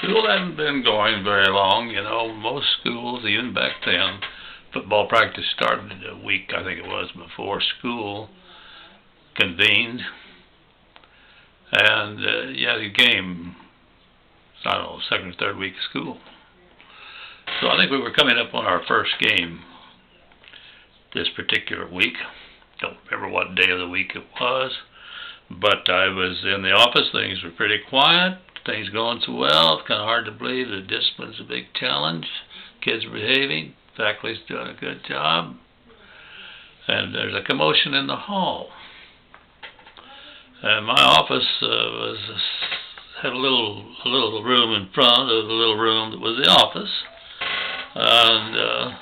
school hadn't been going very long. You know, most schools, even back then, football practice started a week, I think it was, before school convened. And, yeah, the game, I don't know, second or third week of school. So I think we were coming up on our first game this particular week. Don't remember what day of the week it was, but I was in the office. Things were pretty quiet. Things going so well. It's kind of hard to believe the discipline's a big challenge. Kids are behaving. Faculty's doing a good job. And there's a commotion in the hall. And my office had a little room in front of the little room that was the office. And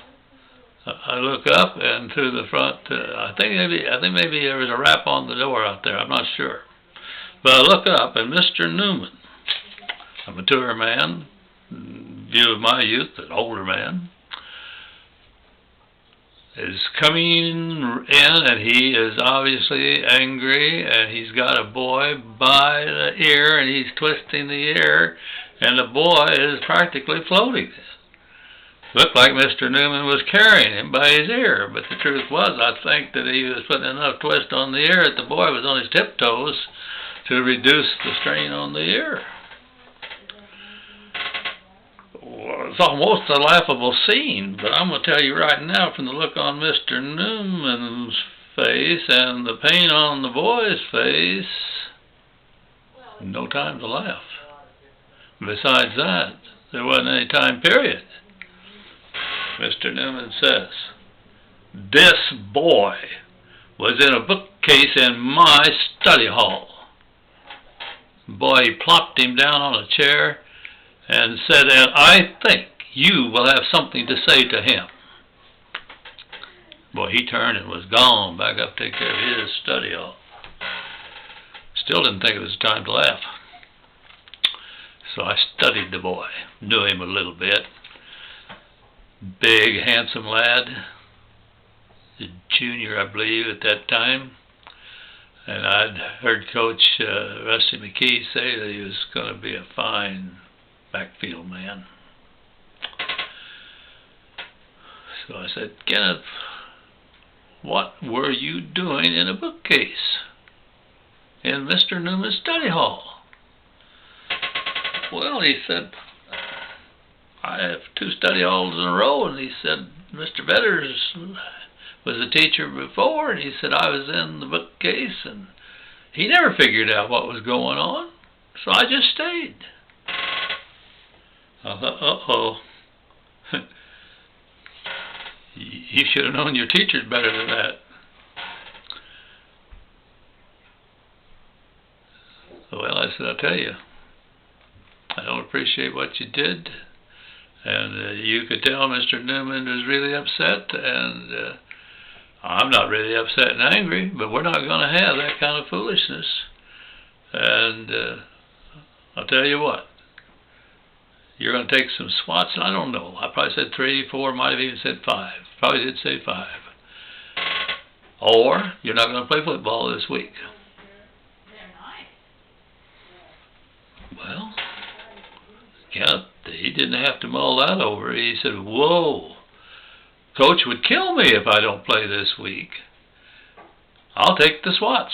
I look up, and through the front, I think maybe there was a rap on the door out there. I'm not sure. But I look up, and Mr. Newman, a mature man, in view of my youth, an older man, is coming in, and he is obviously angry, and he's got a boy by the ear, and he's twisting the ear, and the boy is practically floating. Looked like Mr. Newman was carrying him by his ear, but the truth was, I think that he was putting enough twist on the ear that the boy was on his tiptoes to reduce the strain on the ear. Well, it's almost a laughable scene, but I'm going to tell you right now, from the look on Mr. Newman's face and the pain on the boy's face, no time to laugh. Besides that, there wasn't any time period. Mr. Newman says, "This boy was in a bookcase in my study hall." Boy, he plopped him down on a chair and said, "And I think you will have something to say to him." Boy, he turned and was gone back up to take care of his study hall. Still didn't think it was time to laugh. So I studied the boy, knew him a little bit. Big, handsome lad, a junior, I believe, at that time. And I'd heard Coach Rusty McKee say that he was going to be a fine backfield man. So I said, "Kenneth, what were you doing in a bookcase in Mr. Newman's study hall?" "Well," he said, "I have 2 study halls in a row." And he said, "Mr. Betters was a teacher before," and he said, "I was in the bookcase, and he never figured out what was going on, so I just stayed." I thought, uh-oh. You should have known your teachers better than that. Well, I said, "I'll tell you, I don't appreciate what you did. And you could tell Mr. Newman was really upset, and I'm not really upset and angry, but we're not going to have that kind of foolishness. And I'll tell you what, you're going to take some swats." And I don't know, I probably said 3, 4, might have even said 5. Probably did say 5. "Or you're not going to play football this week." Well, Kenneth, he didn't have to mull that over. He said, "Whoa, Coach would kill me if I don't play this week. I'll take the swats.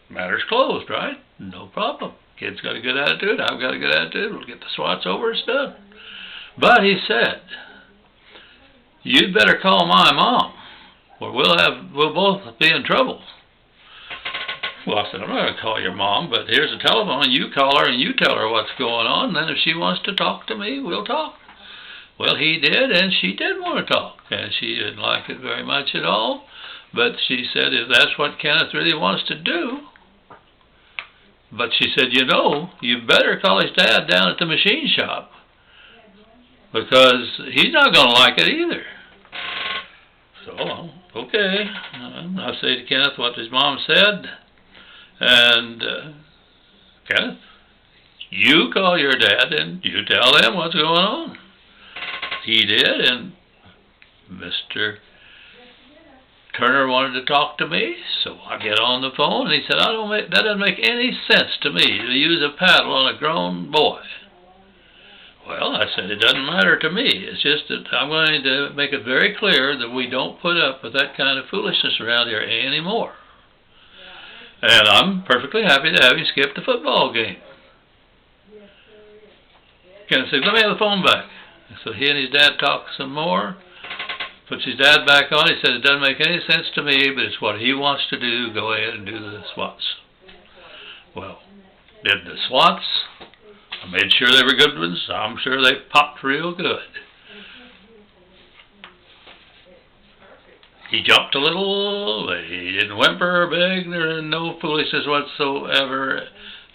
Matter's closed, right? No problem. Kid's got a good attitude. I've got a good attitude. We'll get the swats over. It's done." But he said, "You'd better call my mom, or we'll both be in trouble." Well, I said, "I'm not going to call your mom, but here's a telephone. You call her and you tell her what's going on. Then if she wants to talk to me, we'll talk." Well, he did, and she did want to talk. And she didn't like it very much at all. But she said, if that's what Kenneth really wants to do. But she said, "You better call his dad down at the machine shop, because he's not going to like it either." So, okay. I'll say to Kenneth what his mom said. And, Kenneth, you call your dad and you tell them what's going on. He did, and Mr. Turner wanted to talk to me, so I get on the phone, and he said, "That doesn't make any sense to me to use a paddle on a grown boy." Well, I said, it doesn't matter to me. It's just that I'm going to make it very clear that we don't put up with that kind of foolishness around here anymore. And I'm perfectly happy to have you skip the football game. Kenneth said, let me have the phone back. So he and his dad talked some more. Puts his dad back on. He said, it doesn't make any sense to me, but it's what he wants to do. Go ahead and do the Swats. Well, did the Swats. I made sure they were good ones. I'm sure they popped real good. He jumped a little. He didn't whimper or beg. There was no foolishness whatsoever.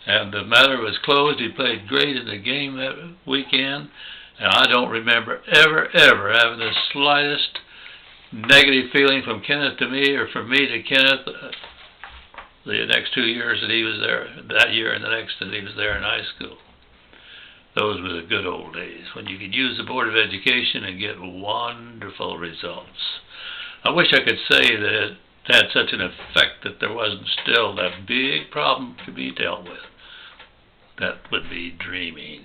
And the matter was closed. He played great in the game that weekend. And I don't remember ever having the slightest negative feeling from Kenneth to me or from me to Kenneth the next 2 years that he was there, that year and the next that he was there in high school. Those were the good old days when you could use the Board of Education and get wonderful results. I wish I could say that it had such an effect that there wasn't still that big problem to be dealt with. That would be dreaming.